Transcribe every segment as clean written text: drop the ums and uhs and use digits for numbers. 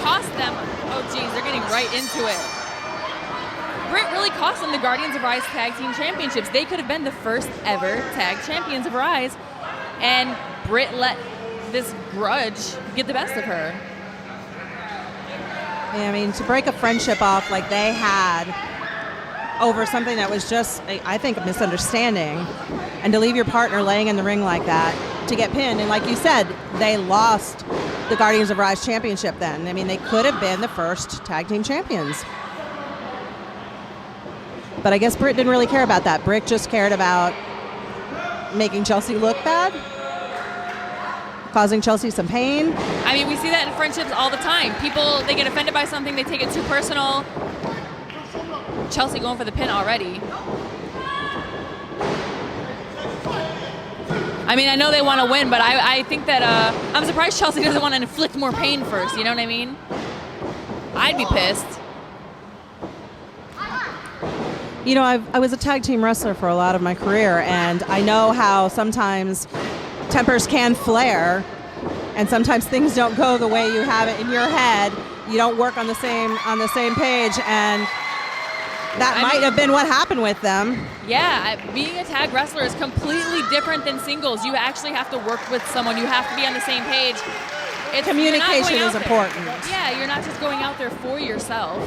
cost them. Oh, geez, they're getting right into it. Britt really cost them the Guardians of Rise Tag Team Championships. They could have been the first ever tag champions of Rise, and Britt let this grudge get the best of her. Yeah, I mean, to break a friendship off like they had over something that was just, I think, a misunderstanding, and to leave your partner laying in the ring like that to get pinned, and like you said, they lost the Guardians of Rise Championship then. I mean, they could have been the first tag team champions. But I guess Britt didn't really care about that. Britt just cared about making Chelsea look bad, causing Chelsea some pain. I mean, we see that in friendships all the time. People, they get offended by something, they take it too personal. Chelsea going for the pin already. I mean, I know they want to win, but I think that I'm surprised Chelsea doesn't want to inflict more pain first, you know what I mean? I'd be pissed. You know, I was a tag team wrestler for a lot of my career, and I know how sometimes tempers can flare, and sometimes things don't go the way you have it in your head. You don't work on the same page, and that might have been what happened with them. Yeah, being a tag wrestler is completely different than singles. You actually have to work with someone. You have to be on the same page. Communication is important. Yeah, you're not just going out there for yourself.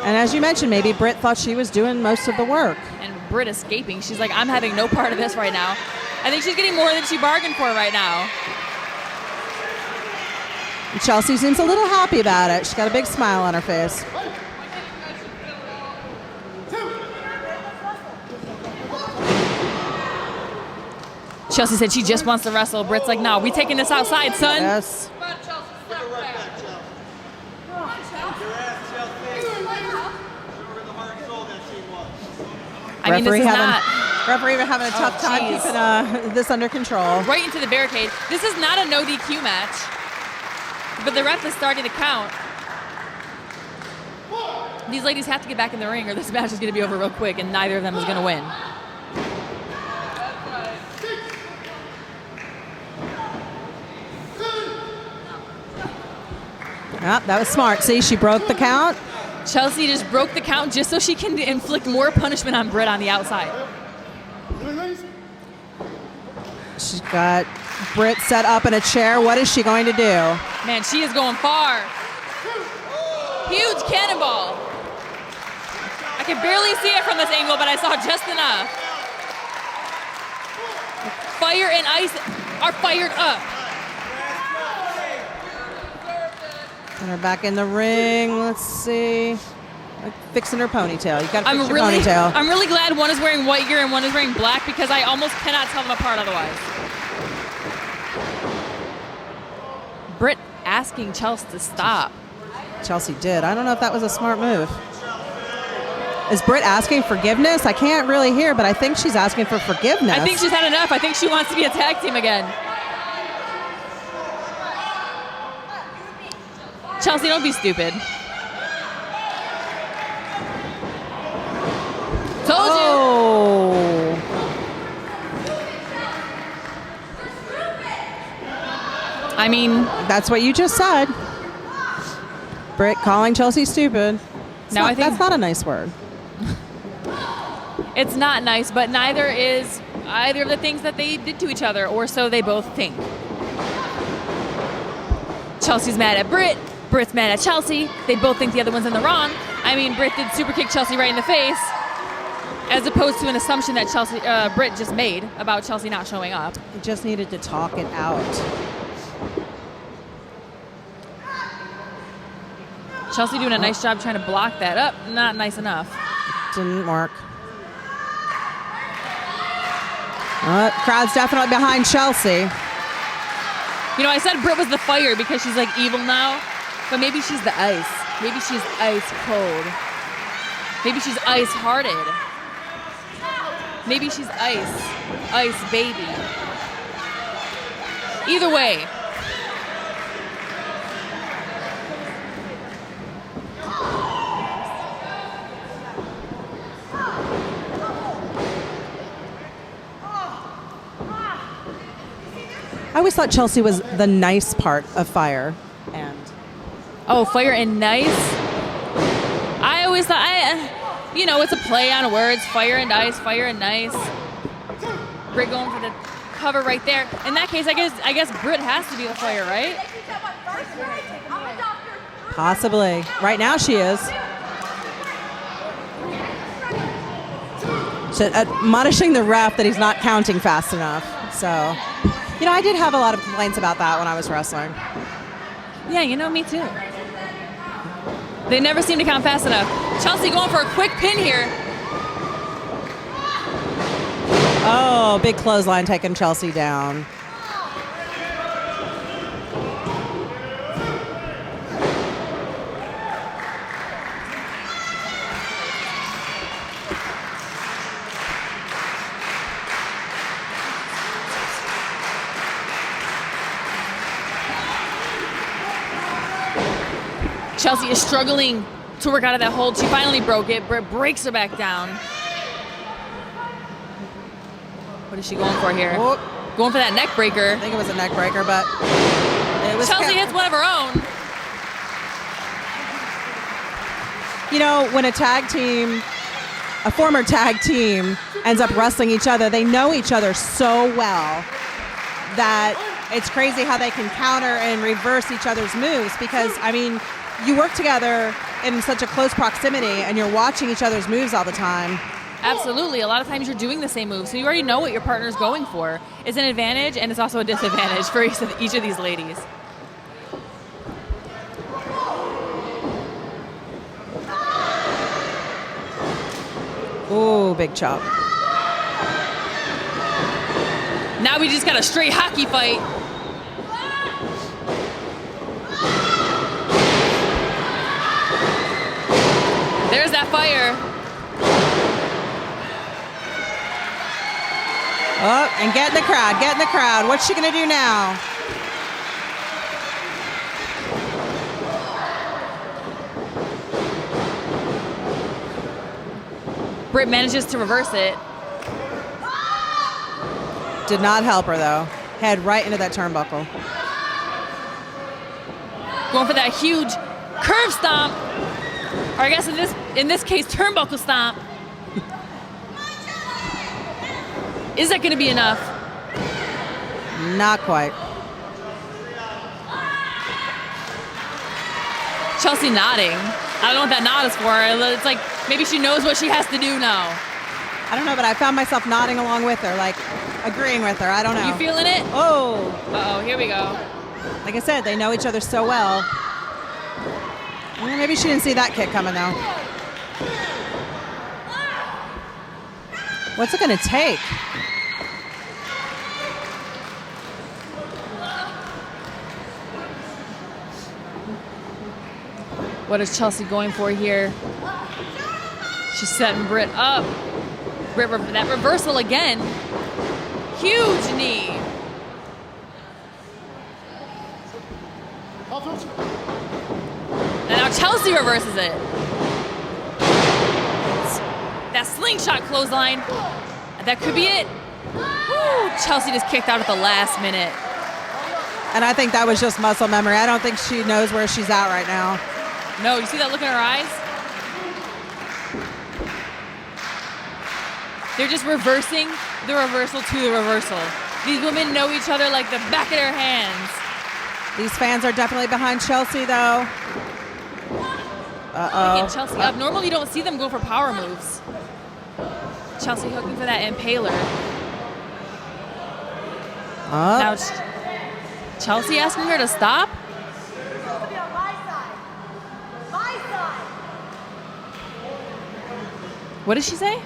And as you mentioned, maybe Britt thought she was doing most of the work. And Britt escaping. She's like, I'm having no part of this right now. I think she's getting more than she bargained for right now. And Chelsea seems a little happy about it. She's got a big smile on her face. Chelsea said she just wants to wrestle. Britt's like, no, we taking this outside, son. Yes. I mean, this is referee having a tough time keeping this under control. Right into the barricade. This is not a no DQ match, but the ref is starting to count. These ladies have to get back in the ring, or this match is going to be over real quick, and neither of them is going to win. Oh, that was smart. See, she broke the count. Chelsea just broke the count just so she can inflict more punishment on Britt on the outside. She's got Britt set up in a chair. What is she going to do? Man, she is going far. Huge cannonball. I can barely see it from this angle, but I saw just enough. Fire and ice are fired up. And her back in the ring. Let's see. Fixing her ponytail. You got to fix your ponytail. I'm really glad one is wearing white gear and one is wearing black, because I almost cannot tell them apart otherwise. Britt asking Chelsea to stop. Chelsea did. I don't know if that was a smart move. Is Britt asking forgiveness? I can't really hear, but I think she's asking for forgiveness. I think she's had enough. I think she wants to be a tag team again. Chelsea, don't be stupid. Told you. I mean, that's what you just said. Britt calling Chelsea stupid. That's not a nice word. It's not nice, but neither is either of the things that they did to each other, or so they both think. Chelsea's mad at Britt. Britt's mad at Chelsea. They both think the other one's in the wrong. I mean, Britt did super kick Chelsea right in the face, as opposed to an assumption that Britt just made about Chelsea not showing up. He just needed to talk it out. Chelsea doing a nice job trying to block that up. Not nice enough. Didn't work. Crowd's definitely behind Chelsea. You know, I said Britt was the fire because she's like evil now, but maybe she's the ice. Maybe she's ice cold. Maybe she's ice hearted. Maybe she's ice baby. Either way. I always thought Chelsea was the nice part of Fire. And Oh, Fire and Nice. I always thought, it's a play on words. Fire and Ice, Fire and Nice. Britt going for the cover right there. In that case, I guess Britt has to be the Fire, right? possibly. Right now she is. So, admonishing the ref that he's not counting fast enough. So, I did have a lot of complaints about that when I was wrestling. Yeah, me too. They never seem to count fast enough. Chelsea going for a quick pin here. Oh, big clothesline taking Chelsea down. Chelsea is struggling to work out of that hold. She finally broke it. Britt breaks her back down. What is she going for here? Oh. Going for that neck breaker. I think it was a neck breaker, but it was Chelsea hits one of her own. When a former tag team ends up wrestling each other, they know each other so well that it's crazy how they can counter and reverse each other's moves because, you work together in such a close proximity and you're watching each other's moves all the time. Absolutely. A lot of times you're doing the same move, so you already know what your partner's going for. It's an advantage, and it's also a disadvantage for each of these ladies. Ooh, big chop. Now we just got a straight hockey fight. There's that fire. Oh, and get in the crowd. What's she going to do now? Britt manages to reverse it. Did not help her, though. Head right into that turnbuckle. Going for that huge curve stomp. Or I guess in this case, turnbuckle stomp. Is that going to be enough? Not quite. Chelsea nodding. I don't know what that nod is for. It's like maybe she knows what she has to do now. I don't know, but I found myself nodding along with her, like agreeing with her. I don't know. You feeling it? Oh. Uh-oh, here we go. Like I said, they know each other so well. Well, maybe she didn't see that kick coming, though. What's it going to take? What is Chelsea going for here? She's setting Britt up. Britt, that reversal again. Huge knee. And now Chelsea reverses it. That slingshot clothesline. That could be it. Woo, Chelsea just kicked out at the last minute. And I think that was just muscle memory. I don't think she knows where she's at right now. No, you see that look in her eyes? They're just reversing the reversal to the reversal. These women know each other like the back of their hands. These fans are definitely behind Chelsea, though. Uh-oh. Get Chelsea up. Normally you don't see them go for power moves. Chelsea hooking for that impaler. Now Chelsea asking her to stop? What did she say?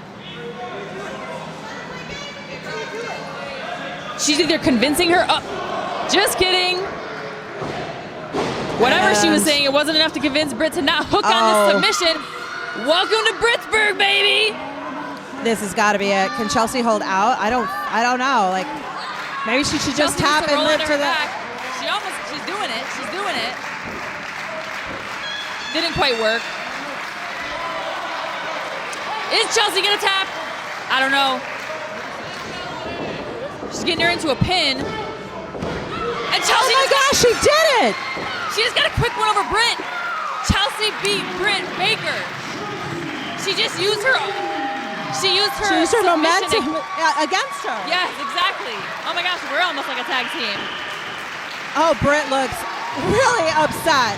She's either convincing her up. Just kidding. Whatever she was saying, it wasn't enough to convince Britt to not hook on this submission. Welcome to Britsburg, baby. This has got to be it. Can Chelsea hold out? I don't know. Like, maybe she should just tap and lift to the back. She's doing it. She's doing it. Didn't quite work. Is Chelsea gonna tap? I don't know. She's getting her into a pin. And Chelsea, oh my gosh, she did it! she just got a quick one over Britt. Chelsea beat Britt Baker. She just used her. She used her momentum against her. Yes, exactly. Oh my gosh, we're almost like a tag team. Oh, Britt looks really upset.